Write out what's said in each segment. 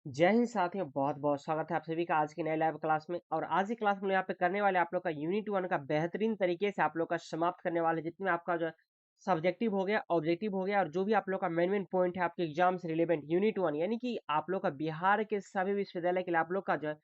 जय हिंद साथियों, बहुत बहुत स्वागत है आप सभी का आज की नए लाइव क्लास में। और आज की क्लास में यहाँ पे करने वाले आप लोग का यूनिट 1 का बेहतरीन तरीके से आप लोग का समाप्त करने वाले, जितने आपका जो है सब्जेक्टिव हो गया, ऑब्जेक्टिव हो गया, और जो भी आप लोग का मेन मेन पॉइंट है आपके एग्जाम से रिलेवेंट यूनिट 1, यानी कि आप लोग का बिहार के सभी विश्वविद्यालय के लिए आप लोग का जो है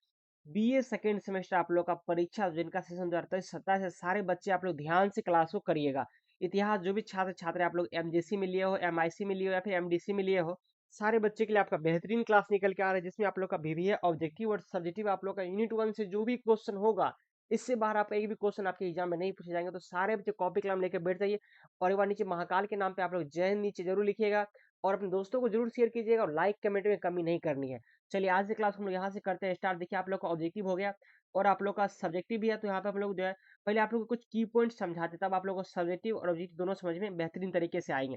बीए सेकेंड सेमेस्टर आप लोग का परीक्षा जिनका सेशन 2023-27 है, सारे बच्चे आप लोग ध्यान से क्लास को करिएगा। इतिहास जो भी छात्र छात्र आप लोग एमजीसी में लिए हो, एमआईसी में लिए हो, या फिर एमडीसी में लिए हो, सारे बच्चे के लिए आपका बेहतरीन क्लास निकल के आ रहा है, जिसमें आप लोग का बीबीए ऑब्जेक्टिव और सब्जेक्टिव आप लोग का यूनिट 1 से जो भी क्वेश्चन होगा, इससे बाहर आपका एक भी क्वेश्चन आपके एग्जाम में नहीं पूछे जाएंगे। तो सारे बच्चे कॉपी कलम लेकर बैठ जाइए, और एक बार नीचे महाकाल के नाम पे आप लोग जय हिंद नीचे जरूर लिखिएगा, और अपने दोस्तों को जरूर शेयर कीजिएगा, और लाइक कमेंट में कमी नहीं करनी है। चलिए आज की क्लास हम लोग यहाँ से करते हैं स्टार्ट। देखिए, आप लोग का ऑब्जेक्टिव हो गया और आप लोग का सब्जेक्टिव भी है, तो यहाँ पे हम लोग जो है पहले आप लोग को कुछ की पॉइंट समझाते, तब आप लोग को सब्जेक्टिव और ऑब्जेक्टिव दोनों समझ में बेहतरीन तरीके से आएंगे।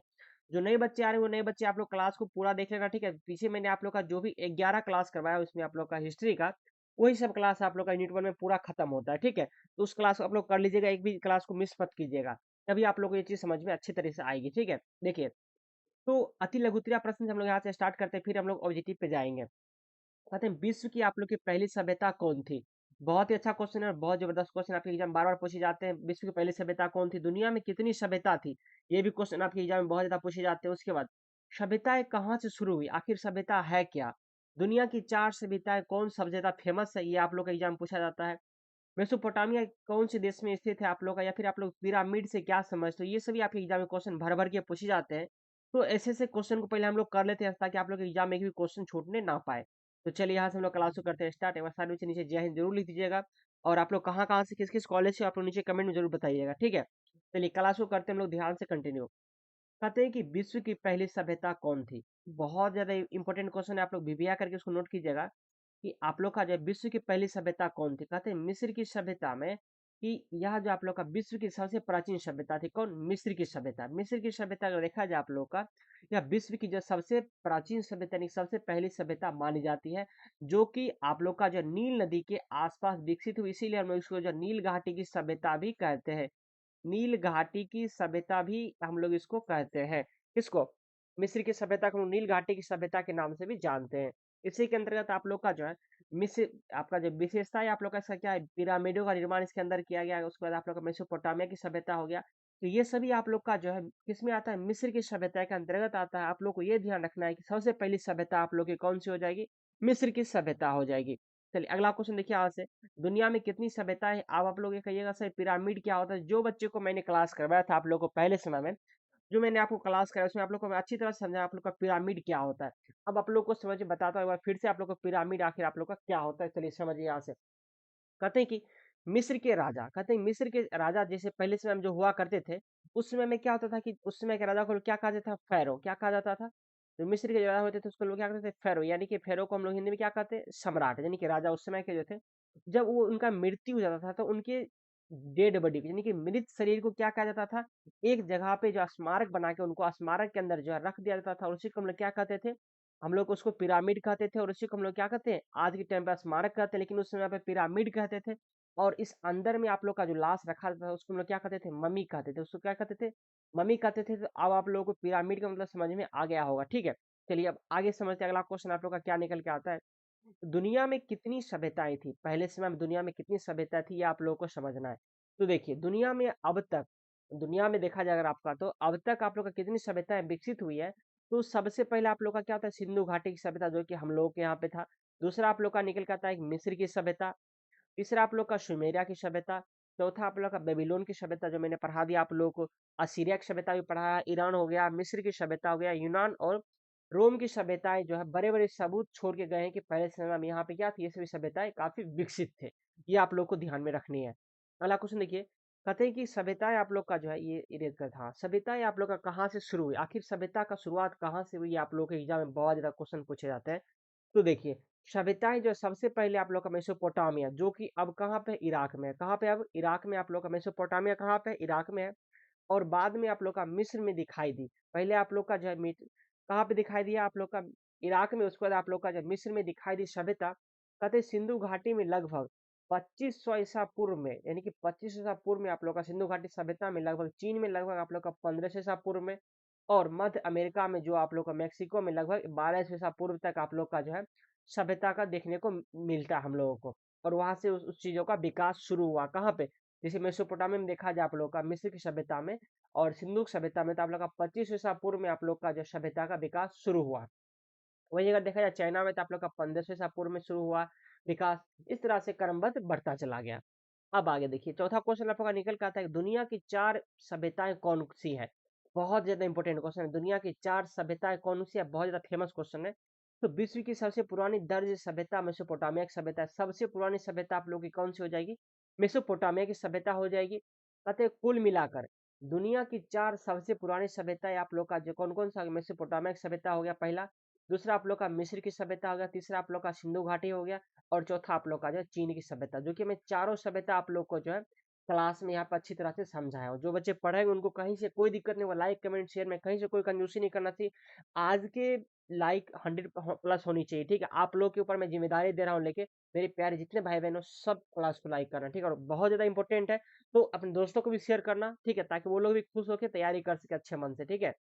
जो नए बच्चे आ रहे हैं वो नए बच्चे आप लोग क्लास को पूरा देख लेगा, ठीक है। पीछे मैंने आप लोग का जो भी 11 क्लास करवाया उसमें आप लोग का हिस्ट्री का, वही सब क्लास आप लोग का यूनिट 1 में पूरा खत्म होता है, ठीक है। तो उस क्लास को आप लोग कर लीजिएगा, एक भी क्लास को मिस मत कीजिएगा, तभी आप लोग को ये चीज समझ में अच्छी तरह से आएगी, ठीक है। देखिए, तो अति लघुत्तरा प्रश्न से हम लोग यहाँ से स्टार्ट करते हैं, फिर हम लोग ऑब्जेक्टिव पे जाएंगे। कहते हैं विश्व की आप लोग की पहली सभ्यता कौन थी। बहुत ही अच्छा क्वेश्चन है और बहुत जबरदस्त क्वेश्चन आपके एग्जाम बार बार पूछे जाते हैं। विश्व की पहली सभ्यता कौन थी, दुनिया में कितनी सभ्यता थी, ये भी क्वेश्चन आपके एग्जाम में बहुत ज्यादा पूछे जाते हैं। उसके बाद सभ्यताएं कहाँ से शुरू हुई, आखिर सभ्यता है क्या। दुनिया की 4 सभ्यताएं कौन सभ्यता फेमस है, ये आप लोग का एग्जाम पूछा जाता है। मेसोपोटामिया कौन से देश में स्थित है आप लोग का, या फिर आप लोग पिरामिड से क्या समझते हो, ये सभी आपके एग्जाम में क्वेश्चन भर भर के पूछे जाते हैं। तो ऐसे ऐसे क्वेश्चन को पहले हम लोग कर लेते हैं, ताकि आप लोग के एग्जाम में एक भी क्वेश्चन छूटने ना पाए। तो चलिए यहाँ से हम लोग क्लास को करते हैं स्टार्ट। एक बार सारे नीचे नीचे जय हिंद जरूर लिख दीजिएगा, और आप लोग कहाँ कहाँ से किस किस कॉलेज से आप लोग नीचे कमेंट में जरूर बताइएगा, ठीक है। चलिए क्लास को करते हैं हम लोग ध्यान से कंटिन्यू। कहते हैं कि विश्व की पहली सभ्यता कौन थी। बहुत ज्यादा इंपॉर्टेंट क्वेश्चन है, आप लोग भिभिया करके उसको नोट कीजिएगा कि आप लोग का जो है विश्व की पहली सभ्यता कौन थी। कहते हैं मिस्र की सभ्यता में, कि यह जो आप लोग का विश्व की सबसे प्राचीन सभ्यता थी, कौन, मिस्र की सभ्यता। मिस्र की सभ्यता अगर देखा जाए आप लोग का, यह विश्व की जो सबसे प्राचीन सभ्यता यानी सबसे पहली सभ्यता मानी जाती है, जो कि आप लोग का जो नील नदी के आसपास विकसित हुई, इसीलिए हम लोग इसको जो नील घाटी की सभ्यता भी कहते हैं। नील घाटी की सभ्यता भी हम लोग इसको कहते हैं। किसको, मिस्र की सभ्यता को हम लोग नील घाटी की सभ्यता के नाम से भी जानते हैं। इसी के अंतर्गत आप लोग का जो है मिस्र, आपका जो विशेषता है आप लोग का इसका क्या है, पिरामिडों का निर्माण इसके अंदर किया गया है। उसके बाद आप लोग का मेसोपोटामिया की सभ्यता हो गया। तो ये सभी आप लोग का जो है किसमें आता है, मिस्र की सभ्यता के अंतर्गत आता है। आप लोग को ये ध्यान रखना है कि सबसे पहली सभ्यता आप लोग की कौन सी हो जाएगी, मिस्र की सभ्यता हो जाएगी। चलिए अगला क्वेश्चन देखिए आज से, दुनिया में कितनी सभ्यताएं हैं। अब आप लोग ये कहिएगा सर पिरामिड क्या होता है। जो बच्चे को मैंने क्लास करवाया था आप लोग को पहले समय में, जो मैंने आपको क्लास कराया उसमें आप लोग को मैं अच्छी तरह से समझा आप लोग का पिरामिड क्या होता है। अब आप लोग को समझ में बताता हूँ एक बार फिर से आप लोग को पिरामिड आखिर आप लोग का क्या होता है। चलिए समझिए यहाँ से। कहते हैं कि मिस्र के राजा, कहते हैं मिस्र के राजा जैसे पहले समय में जो हुआ करते थे, उस समय में क्या होता था कि उस समय के राजा को क्या कहा जाता था, फैरो। क्या कहा जाता था, जो मिस्र के जो राजा होते थे उसको लोग क्या कहते थे, फैरो। यानी कि फैरो को हम लोग हिंदी में क्या कहते हैं, सम्राट। यानी कि राजा उस समय के जो थे, जब वो उनका मृत्यु हो जाता था तो उनके डेड बॉडी को, यानी कि मृत शरीर को क्या कहा जाता था, एक जगह पे जो स्मारक बना के उनको स्मारक के अंदर जो है रख दिया जाता था, और उसी को हम लोग क्या कहते थे, हम लोग उसको पिरामिड कहते थे। और उसी को हम लोग क्या कहते हैं, आज के टाइम पे स्मारक कहते हैं, लेकिन उस समय पे पिरामिड कहते थे। और इस अंदर में आप लोग का जो लाश रखा था उसको हम लोग क्या कहते थे, मम्मी कहते थे। उसको क्या कहते थे, मम्मी कहते थे। तो अब आप लोगों को पिरामिड का मतलब समझ में आ गया होगा, ठीक है। चलिए अब आगे समझते हैं, अगला क्वेश्चन आप लोग का क्या निकल के आता है। दुनिया में कितनी सभ्यताएं थी, पहले समय में दुनिया में कितनी सभ्यता थी, ये आप लोगों को समझना है। तो देखिए दुनिया में अब तक, दुनिया में देखा जाए अगर आपका, तो अब तक आप लोग का कितनी सभ्यताएं विकसित हुई है। तो सबसे पहले आप लोग का क्या होता है, सिंधु घाटी की सभ्यता, जो कि हम लोगों के यहाँ पे था। दूसरा आप लोग का निकल के आता है मिस्र की सभ्यता। तीसरा आप लोग का सुमेरिया की सभ्यता। चौथा आप लोग का बेबीलोन की सभ्यता, जो मैंने पढ़ा दिया आप लोगों को। असीरिया की सभ्यता भी पढ़ाया। ईरान हो गया, मिस्र की सभ्यता हो गया, यूनान और रोम की सभ्यताएं जो है बड़े बड़े सबूत छोड़ के गए हैं कि पहले समय में यहाँ पे क्या थी, ये सभी सभ्यताएं काफी विकसित थे। ये आप लोग को ध्यान में रखनी है। अगला क्वेश्चन देखिए, कहते हैं कि सभ्यताएं आप लोग का जो है ये इरेज कर था, सभ्यताएं आप लोग का कहाँ से शुरू हुई, आखिर सभ्यता का शुरुआत कहाँ से हुई, ये आप लोग के एग्जाम में बहुत ज्यादा क्वेश्चन पूछे जाते हैं। तो देखिए, सभ्यताएं जो सबसे पहले आप लोग का मेसोपोटामिया, जो कि अब कहाँ पे, इराक में है। कहाँ पे, अब इराक में आप लोग का मेसोपोटामिया कहाँ पे, इराक में है। और बाद में आप लोग का मिस्र में दिखाई दी। पहले आप लोग का जो है कहाँ पे दिखाई दिया आप लोग का, इराक में। उसके बाद आप लोग का जब मिस्र में दिखाई दी सभ्यता, कहते हैं सिंधु घाटी में लगभग 2500 ईसा पूर्व में, यानी कि 2500 ईसा पूर्व में आप लोग का सिंधु घाटी सभ्यता में, लगभग चीन में लगभग आप लोग का 1500 ईसा पूर्व में, और मध्य अमेरिका में जो आप लोग का मेक्सिको में लगभग 1200 ईसा पूर्व तक आप लोग का जो है सभ्यता का देखने को मिलता है हम लोगों को। और वहां से उस चीजों का विकास शुरू हुआ कहाँ पे, जैसे मेसोपोटामिया में देखा जाए आप लोग का मिस्र की सभ्यता में और सिंधु की सभ्यता में, तो आप लोग का 25 ईसा पूर्व में आप लोग का जो सभ्यता का विकास शुरू हुआ। वही अगर देखा जाए चाइना में तो आप लोग का 1500 ईसा पूर्व में शुरू हुआ विकास। इस तरह से क्रमबद्ध बढ़ता चला गया। अब आगे देखिए, चौथा क्वेश्चन आप लोग का निकल के आता है कि दुनिया की 4 सभ्यताएं कौन सी है। बहुत ज्यादा इंपॉर्टेंट क्वेश्चन है, दुनिया की 4 सभ्यताएं कौन सी है, बहुत ज्यादा फेमस क्वेश्चन है। तो विश्व की सबसे पुरानी दर्ज सभ्यता मेसोपोटामिया की सभ्यता है। सबसे पुरानी सभ्यता आप लोग की कौन सी हो जाएगी, मेसोपोटामिया की सभ्यता हो जाएगी। कहते हैं कुल मिलाकर दुनिया की 4 सबसे पुरानी सभ्यताएं आप लोग का जो कौन कौन सा, मेसोपोटामिया की सभ्यता हो गया पहला, दूसरा आप लोग का मिस्र की सभ्यता हो गया, तीसरा आप लोग का सिंधु घाटी हो गया, और चौथा आप लोग का जो है चीन की सभ्यता। जो कि मैं चारों सभ्यता आप लोग को जो है क्लास में यहाँ पर अच्छी तरह से समझाया हूँ। जो बच्चे पढ़ेंगे उनको कहीं से कोई दिक्कत नहीं, वो लाइक कमेंट शेयर में कहीं से कोई कंजूसी नहीं करना चाहिए। आज के लाइक 100+ होनी चाहिए, ठीक है। आप लोग के ऊपर मैं जिम्मेदारी दे रहा हूँ लेके, मेरे प्यारे जितने भाई बहनों सब क्लास को लाइक करना, ठीक है। और बहुत ज्यादा इंपॉर्टेंट है, तो अपने दोस्तों को भी शेयर करना, ठीक है, ताकि वो लोग भी खुश होकर तैयारी कर सके अच्छे मन से, ठीक है।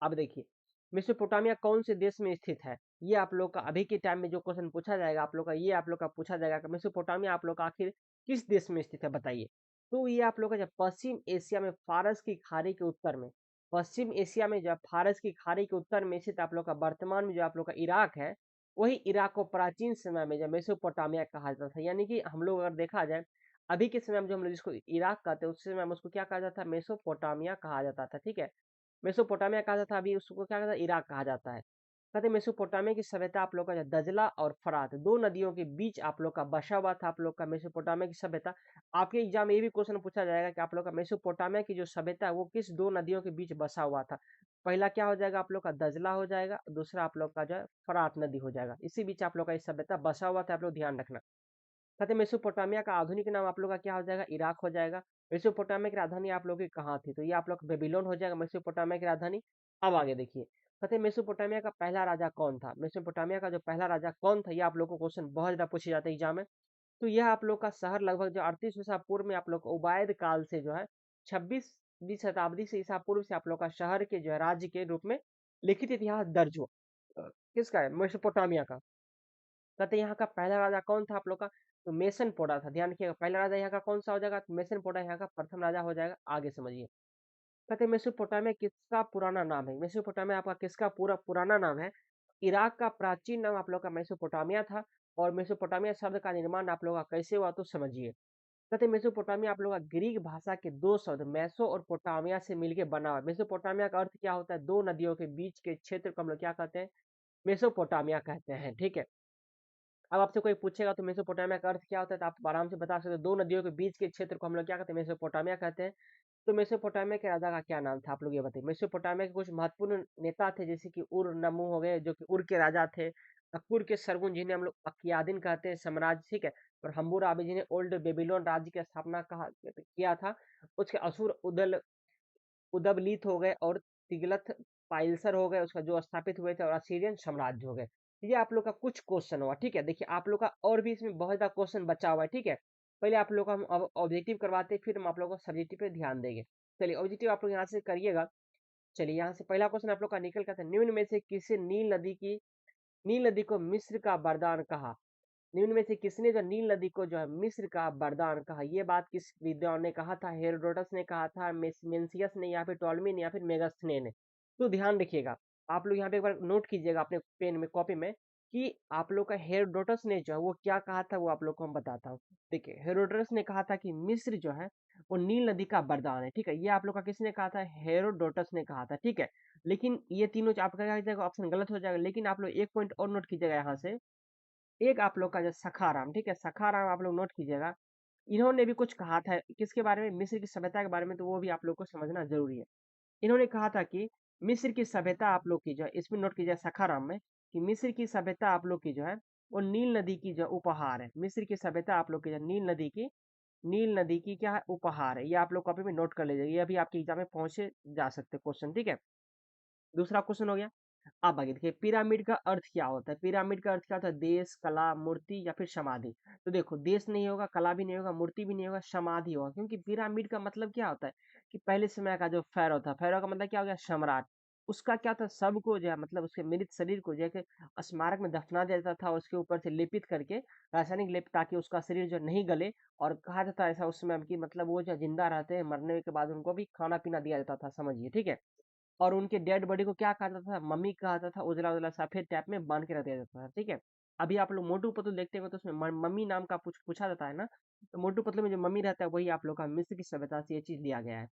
अब देखिए, मेसोपोटामिया कौन से देश में स्थित है, ये आप लोग का अभी के टाइम में जो क्वेश्चन पूछा जाएगा आप लोग का, ये आप लोग का पूछा जाएगा कि मेसोपोटामिया आप लोग का आखिर किस देश में स्थित है बताइए। तो ये आप लोग का जब पश्चिम एशिया में फारस की खाड़ी के उत्तर में, पश्चिम एशिया में जब फारस की खाड़ी के उत्तर में स्थित आप लोग का वर्तमान में जो आप लोग का इराक है, वही इराक को प्राचीन समय में जब मेसोपोटामिया कहा जाता था। यानी कि हम लोग अगर देखा जाए अभी के समय में जो हम लोग जिसको इराक कहते हैं, उस समय में उसको क्या कहा जाता था, मेसोपोटामिया कहा जाता था, ठीक है। मेसोपोटामिया कहा जाता है, अभी उसको क्या कहता है, इराक कहा जाता है। कहते हैं मेसोपोटामिया की सभ्यता आप लोग का जो दजला और फरात दो नदियों के बीच आप लोग का बसा हुआ था आप लोग का मेसोपोटामिया की सभ्यता। आपके एग्जाम में ये भी क्वेश्चन पूछा जाएगा कि आप लोग का मेसोपोटामिया की जो सभ्यता है वो किस दो नदियों के बीच बसा हुआ था। पहला क्या हो जाएगा आप लोग का दजला हो जाएगा, दूसरा आप लोग का जो है फरात नदी हो जाएगा। इसी बीच आप लोग का ये सभ्यता बसा हुआ था, आप लोग ध्यान रखना। कहते हैं मेसोपोटामिया का आधुनिक नाम आप लोग का क्या हो जाएगा, इराक हो जाएगा। मेसोपोटामिया की राजधानी आप लोग की कहाँ थी, तो ये आप लोग बेबीलोन हो जाएगा मेसोपोटामिया की राजधानी। अब आगे देखिए, कहते हैं मेसोपोटामिया का पहला राजा कौन था, मेसोपोटामिया का जो पहला राजा कौन था, ये आप लोग को क्वेश्चन बहुत ज्यादा पूछे जाते हैं एग्जाम में। तो यह आप लोग का शहर लगभग जो 38 ईसा पूर्व में आप लोग को उबायद काल से जो है 26वीं शताब्दी से ईसा पूर्व से आप लोग का शहर के जो है राज्य के रूप में लिखित इतिहास दर्ज हुआ। किसका है, मेसोपोटामिया का। कहते हैं यहाँ का पहला राजा कौन था आप लोग का, तो मेसन पोटा था। ध्यान रखिएगा, पहला राजा यहाँ का कौन सा हो जाएगा, तो मेसन पोटा यहाँ का प्रथम राजा हो जाएगा। आगे समझिए, कहते हैं मेसोपोटामिया किसका पुराना नाम है, मेसोपोटामिया आपका किसका पूरा पुराना नाम है। इराक का प्राचीन नाम आप लोग का मेसोपोटामिया था। और मेसोपोटामिया शब्द का निर्माण आप लोग का कैसे हुआ, तो समझिए। कहते हैं मेसोपोटामिया आप लोग का ग्रीक भाषा के दो शब्द मेसो और पोटामिया से मिलकर बना हुआ है। मेसोपोटामिया का अर्थ क्या होता है, दो नदियों के बीच के क्षेत्र को हम लोग क्या कहते हैं, मेसोपोटामिया कहते हैं, ठीक है। अब आपसे कोई पूछेगा तो मेसोपोटामिया का अर्थ क्या होता है, तो आप आराम से बता सकते हो, दो नदियों के बीच के क्षेत्र को हम लोग क्या कहते हैं, मेसोपोटामिया कहते हैं। तो मेसोपोटामिया के राजा का क्या नाम था, आप लोग ये बताइए। मेसोपोटामिया के कुछ महत्वपूर्ण नेता थे, जैसे कि उर नमू हो गए, जो कि उर के राजा थे। अक्कुर के सरगुन, जिन्हें हम लोग अक्कियादीन कहते हैं साम्राज्य, ठीक है। और हम्मुराबी, जिन्हें ओल्ड बेबीलोन राज्य की स्थापना कहा किया था। उसके असुर उदबलीत हो गए और तिगलथ पाइलसर हो गए, उसका जो स्थापित हुए थे, और असीरियन साम्राज्य हो गए। ये आप लोग का कुछ क्वेश्चन हुआ, ठीक है। देखिए आप लोग का और भी इसमें बहुत ज्यादा क्वेश्चन बचा हुआ है, ठीक है। पहले आप लोग को हम ऑब्जेक्टिव करवाते हैं, फिर हम आप लोग को सब्जेक्टिव पे ध्यान देंगे। चलिए ऑब्जेक्टिव आप लोग यहाँ से करिएगा। चलिए यहाँ से पहला क्वेश्चन आप लोग का निकल कर, निम्न में से किसे नील नदी को मिस्र का वरदान कहा। निम्न में से किसने जो नील नदी को जो है मिस्र का वरदान कहा, ये बात किस विद्वान ने कहा था, हेरोडोटस ने कहा था, मेंसियस ने, या फिर टॉलमी ने, या फिर मेगास्थने ने। तो ध्यान रखिएगा, आप लोग यहाँ पे एक बार नोट कीजिएगा अपने पेन में कॉपी में, कि आप लोग का हेरोडोटस ने जो है वो क्या कहा था, वो आप लोग को हम बताता हूँ। देखिए हेरोडोटस ने कहा था कि मिस्र जो है वो नील नदी का वरदान है, ठीक है। ये आप लोग का किसने कहा था, हेरोडोटस ने कहा था, ठीक है। लेकिन ये तीनों आपका क्या हो जाएगा, ऑप्शन गलत हो जाएगा। लेकिन आप लोग एक पॉइंट और नोट कीजिएगा यहाँ से, एक आप लोग का जो सखाराम, ठीक है, सखाराम आप लोग नोट कीजिएगा। इन्होंने भी कुछ कहा था किसके बारे में, मिस्र की सभ्यता के बारे में, तो वो भी आप लोग को समझना जरूरी है। इन्होंने कहा था कि मिस्र की सभ्यता आप लोग की जो है, इसमें नोट कीजिए सखाराम में, कि मिस्र की सभ्यता आप लोग की जो है वो नील नदी की जो उपहार है। मिस्र की सभ्यता आप लोग की जो नील नदी की क्या है, उपहार है। ये आप लोग कॉपी में नोट कर लीजिए, ये अभी आपके एग्जाम में पहुंचे जा सकते क्वेश्चन, ठीक है। दूसरा क्वेश्चन हो गया। अब आगे देखिए, पिरामिड का अर्थ क्या होता है। पिरामिड का अर्थ क्या होता है, देश, कला, मूर्ति या फिर समाधि। तो देखो, देश नहीं होगा, कला भी नहीं होगा, मूर्ति भी नहीं होगा, समाधि होगा। क्योंकि पिरामिड का मतलब क्या होता है, कि पहले समय का जो फ़ैरो था, फ़ैरो का मतलब क्या हो गया सम्राट, उसका क्या था सबको जो है मतलब उसके मृत शरीर को जो है कि स्मारक में दफना दिया जाता था, उसके ऊपर से लेपित करके रासायनिक लेप ताकि उसका शरीर जो नहीं गले और कहा जाता है ऐसा उस समय कि मतलब वो जो जिंदा रहते हैं मरने के बाद उनको भी खाना-पीना दिया जाता था समझिए, ठीक है? और उनके डेड बॉडी को क्या कहा जाता था? मम्मी कहा जाता था, उजला-उजला सफेद टाइप में बाँध के रख दिया जाता था, ठीक है? अभी आप लोग मोटू-पतलू देखते हो तो उसमें मम्मी नाम का पूछा जाता है ना, तो मोटू-पतलू में जो मम्मी रहता है वही आप लोग का मिस्र की सभ्यता से ये चीज़ लिया गया है।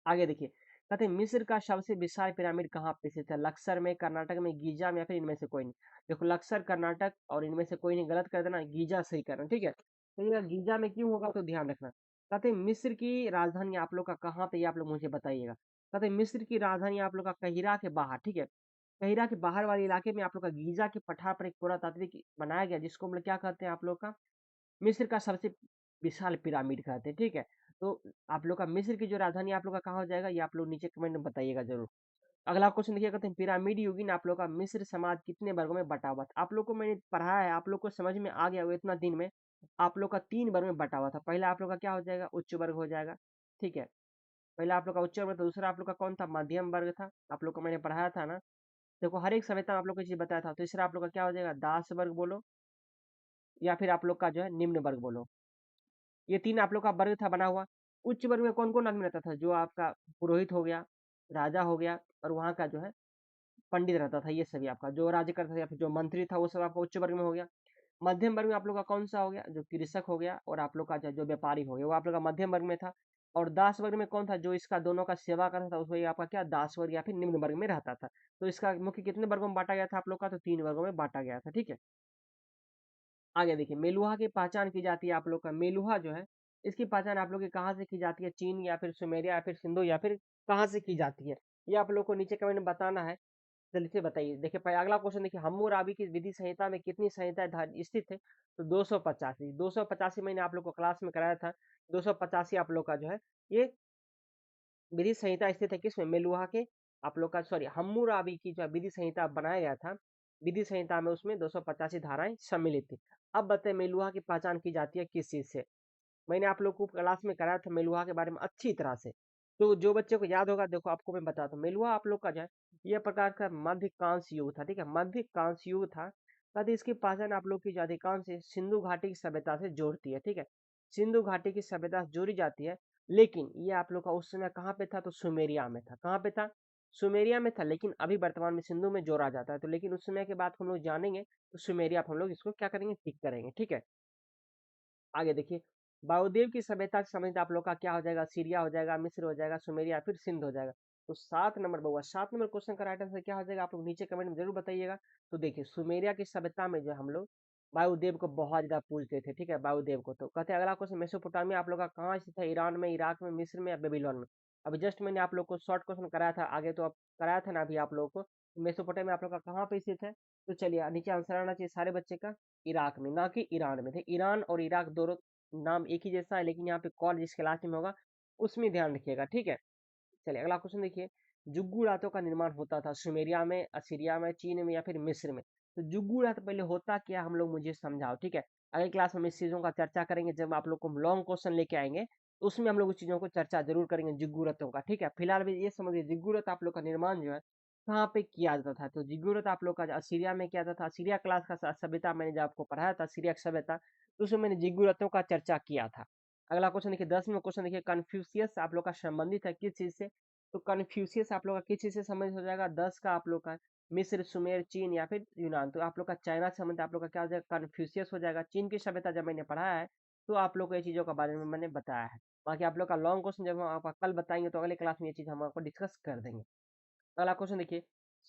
आगे देखिए, कहते हैं मिस्र का सबसे विशाल पिरामिड कहाँ पे स्थित है? लक्सर में, कर्नाटक में, गीज़ा में या फिर इनमें से कोई नहीं। देखो लक्सर, कर्नाटक और इनमें से कोई नहीं, गलत कर देना, गीज़ा सही करना, ठीक है? तो ये गीज़ा में क्यों होगा तो ध्यान रखना। कहते हैं मिस्र की राजधानी आप लोग का कहाँ पे ये आप लोग मुझे बताइएगा। कहते हैं मिस्र की राजधानी आप लोग का काहिरा के बाहर, ठीक है? काहिरा के बाहर वाले इलाके में आप लोग का गीज़ा के पठार पर एक पुरातात्विक बनाया गया जिसको हम लोग क्या कहते हैं आप लोग का मिस्र का सबसे विशाल पिरामिड कहते हैं, ठीक है? तो आप लोग का मिस्र की जो राजधानी आप लोग का कहाँ हो जाएगा, ये आप लोग नीचे कमेंट में बताइएगा ज़रूर। अगला क्वेश्चन देखिए कहते हैं पिरामिड युगीन आप लोग का मिस्र समाज कितने वर्गों में बँटा हुआ था? आप लोग को मैंने पढ़ाया है, आप लोग को समझ में आ गया होगा इतना दिन में। आप लोग का 3 वर्ग में बँटा हुआ था। पहला आप लोग का क्या हो जाएगा? उच्च वर्ग हो जाएगा, ठीक है? पहला आप लोग का उच्च वर्ग था, दूसरा आप लोग का कौन था? मध्यम वर्ग था। आप लोग को मैंने पढ़ाया था ना। देखो हर एक सभ्यता में आप लोग को ये चीज़ बताया था। तीसरा आप लोग का क्या हो जाएगा? दास वर्ग बोलो या फिर आप लोग का जो है निम्न वर्ग बोलो। ये 3 आप लोग का वर्ग था बना हुआ। उच्च वर्ग में कौन-कौन आदमी रहता था? जो आपका पुरोहित हो गया, राजा हो गया और वहाँ का जो है पंडित रहता था, ये सभी आपका। जो राज्य करता था या फिर जो मंत्री था वो सब आपका उच्च वर्ग में हो गया। मध्यम वर्ग में आप लोग का कौन-सा हो गया? जो कृषक हो गया और आप लोग का जो जो व्यापारी हो गया, वो आप लोग का मध्यम वर्ग में था। और दास वर्ग में कौन था? जो इसका दोनों का सेवा करता था, उसको ये आपका क्या दास वर्ग या फिर निम्न वर्ग में रहता था। तो इसका मुख्य कितने वर्गों में बाँटा गया था आप लोग का? तो 3 वर्गों में बाँटा गया था, ठीक है? आगे देखिए मेलुहा की पहचान की जाती है आप लोग का मेलुहा जो है इसकी पहचान आप लोग की कहाँ से की जाती है चीन या फिर सुमेरिया या फिर सिंधु या फिर कहाँ से की जाती है ये आप लोग को नीचे कमेंट में बताना है जल्दी से बताइए देखिए अगला क्वेश्चन देखिए हम्मुराबी की विधि संहिता में कितनी संहिताएं स्थित है तो 285 मैंने आप लोग को क्लास में कराया था 285 आप लोग का जो है ये विधि संहिता स्थित है किसमें मेलुहा के आप लोग का सॉरी हम्मुराबी की जो विधि संहिता बनाया गया था विधि संहिता में उसमें 285 धाराएं सम्मिलित थी अब बताएं मेलुहा की पहचान की जाती है किस चीज से मैंने आप लोग को क्लास में कराया था मेलुहा के बारे में अच्छी तरह से तो जो बच्चे को याद होगा देखो आपको मैं बताता हूँ मेलुहा आप लोग का जो है यह प्रकार का मध्यकांश युग था ठीक है मध्यकांश युग था तब इसकी पहचान आप लोग की जो अधिकांश सिंधु घाटी की सभ्यता से जोड़ती है ठीक है सिंधु घाटी की सभ्यता से जोड़ी जाती है लेकिन ये आप लोग का उस समय कहाँ पे था तो सुमेरिया में था कहाँ पे था सुमेरिया में था लेकिन अभी वर्तमान में सिंधु में जोड़ा जाता है तो लेकिन उस समय के बाद हम लोग जानेंगे तो सुमेरिया पे हम लोग इसको क्या करेंगे टिक करेंगे ठीक है आगे देखिए वायुदेव की सभ्यता के समय आप लोग का क्या हो जाएगा सीरिया हो जाएगा मिस्र हो जाएगा सुमेरिया फिर सिंध हो जाएगा तो 7 नंबर बउआ 7 नंबर क्वेश्चन का राइट आंसर क्या हो जाएगा आप लोग नीचे कमेंट में जरूर बताइएगा तो देखिए सुमेरिया की सभ्यता में जो हम लोग वायुदेव को बहुत ज्यादा पूजते थे ठीक है वायुदेव को तो कहते हैं अगला क्वेश्चन मेसोपोटामिया आप लोग का कहाँ स्थित है ईरान में इराक में मिस्र में या बेबीलोन में अभी जस्ट मैंने आप लोग को शॉर्ट क्वेश्चन कराया था आगे तो अब कराया था ना अभी आप लोगों को मेसोपोटामिया आप लोग का कहाँ पे स्थित है तो चलिए नीचे आंसर आना चाहिए सारे बच्चे का इराक में ना कि ईरान में थे ईरान और इराक दोनों नाम एक ही जैसा है लेकिन यहाँ पे कॉल जिसके लास्ट में होगा उसमें ध्यान रखिएगा ठीक है चलिए अगला क्वेश्चन देखिए जुग्गू रातों का निर्माण होता था सुमेरिया में असीरिया में चीन में या फिर मिस्र में तो जुग्गू रात पहले होता क्या हम लोग मुझे समझाओ ठीक है अगली क्लास में हम इस चीजों का चर्चा करेंगे जब आप लोग को लॉन्ग क्वेश्चन लेके आएंगे तो उसमें हम लोग उस चीजों को चर्चा जरूर करेंगे जुग्गू रथों का ठीक है फिलहाल भी ये समझिए जुग्गू रथ आप लोग का निर्माण जो है कहाँ पे किया जाता था तो जुग्गू रथ आप लोग का असीरिया में किया जाता था असीरिया क्लास का सभ्यता मैंने जब आपको पढ़ाया था सीरिया की सभ्यता तो उसमें मैंने जुग्गू रथों का चर्चा किया था अगला क्वेश्चन देखिए 10वां क्वेश्चन देखिए कन्फ्यूशियस आप लोग का संबंधित है किस चीज से तो कन्फ्यूशियस आप लोग का किस चीज से संबंधित हो जाएगा 10 का आप लोग का मिस्र सुमेर चीन या फिर यूनान तो आप लोग का चाइना से संबंधित आप लोग का क्या हो जाएगा कन्फ्यूशियस हो जाएगा चीन की सभ्यता जब मैंने पढ़ाया है तो आप लोग को ये चीजों के बारे में मैंने बताया है बाकी आप लोग का लॉन्ग क्वेश्चन जब हम आपका कल बताएंगे तो अगले क्लास में ये चीज हम आपको डिस्कस कर देंगे अगला क्वेश्चन देखिए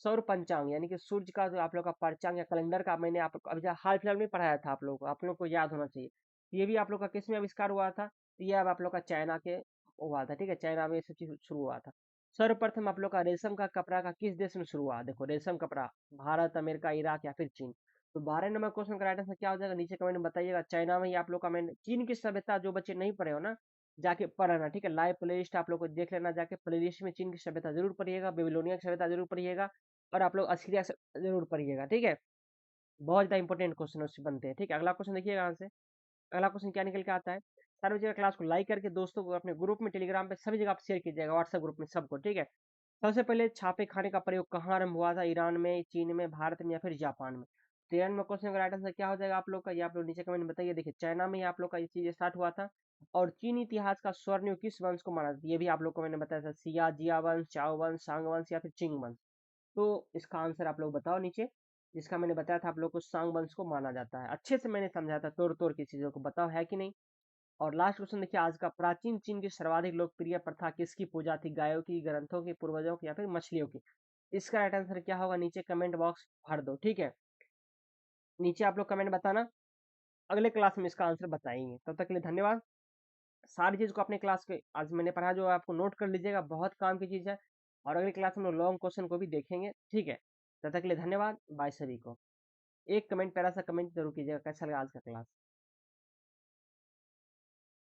सौर पंचांग यानी कि सूर्य का जो आप लोग का पंचांग या कैलेंडर का मैंने आप अभी हाल फिलहाल में पढ़ाया था आप लोग को याद होना चाहिए ये भी आप लोग का किस में आविष्कार हुआ था तो ये अब आप लोग का चाइना के हुआ था ठीक है चाइना में ये सब चीज शुरू हुआ था सर्वप्रथम आप लोग का रेशम का कपड़ा का किस देश में शुरू हुआ देखो रेशम कपड़ा भारत अमेरिका इराक या फिर चीन तो 12 नंबर क्वेश्चन का राइट आंसर क्या हो जाएगा नीचे कमेंट में बताइएगा चाइना में ही आप लोग का मैंने चीन की सभ्यता जो बच्चे नहीं पढ़े हो ना जाके पढ़ना ठीक है लाइव प्लेलिस्ट आप लोग को देख लेना जाके प्लेलिस्ट में चीन की सभ्यता जरूर पढ़िएगा बेबीलोनिया की सभ्यता जरूर पढ़िएगा और आप लोग असीरिया जरूर पढ़िएगा ठीक है बहुत ज्यादा इंपॉर्टेंट क्वेश्चन उससे बनते हैं ठीक है अगला क्वेश्चन देखिएगा यहाँ से अगला क्वेश्चन क्या निकल के आता है, सारी जगह क्लास को लाइक करके दोस्तों को अपने ग्रुप में, टेलीग्राम पे सभी जगह आप शेयर कीजिएगा, व्हाट्सएप ग्रुप में सबको, ठीक है। सबसे पहले छापे खाने का प्रयोग कहाँ आरंभ हुआ था? ईरान में, चीन में, भारत में या फिर जापान में? तो ईरान में क्वेश्चन का राइट आंसर क्या हो जाएगा आप लोग का, ये आप लोग नीचे कमेंट में बताइए। देखिए चाइना में ही आप लोग का ये चीज स्टार्ट हुआ था। और चीन इतिहास का स्वर्णयुग किस वंश को माना जाता है? ये भी आप लोग को मैंने बताया था, सिया, जिया वंश, चाओ वंश, सांग वंश या फिर चिंग वंश। तो इसका आंसर आप लोग बताओ नीचे। जिसका मैंने बताया था आप लोग को, सांग वंश को माना जाता है। अच्छे से मैंने समझाया था तोड़ तोड़ की चीजों को, बताओ है कि नहीं। और लास्ट क्वेश्चन देखिए आज का, प्राचीन चीन की सर्वाधिक लोकप्रिय प्रथा किसकी पूजा थी? गायों की, ग्रंथों की, पूर्वजों की या फिर मछलियों की? इसका राइट आंसर क्या होगा नीचे कमेंट बॉक्स भर दो, ठीक है। नीचे आप लोग कमेंट बताना, अगले क्लास में इसका आंसर बताएंगे। तब तक के लिए धन्यवाद। सारी चीज को अपने क्लास के आज मैंने पढ़ा जो आपको नोट कर लीजिएगा, बहुत काम की चीज है। और अगली क्लास में हम लोग लॉन्ग क्वेश्चन को भी देखेंगे, ठीक है। तब तक के लिए धन्यवाद, बाय सभी को। एक कमेंट, प्यारा सा कमेंट जरूर कीजिएगा कैसा लगा आज का क्लास।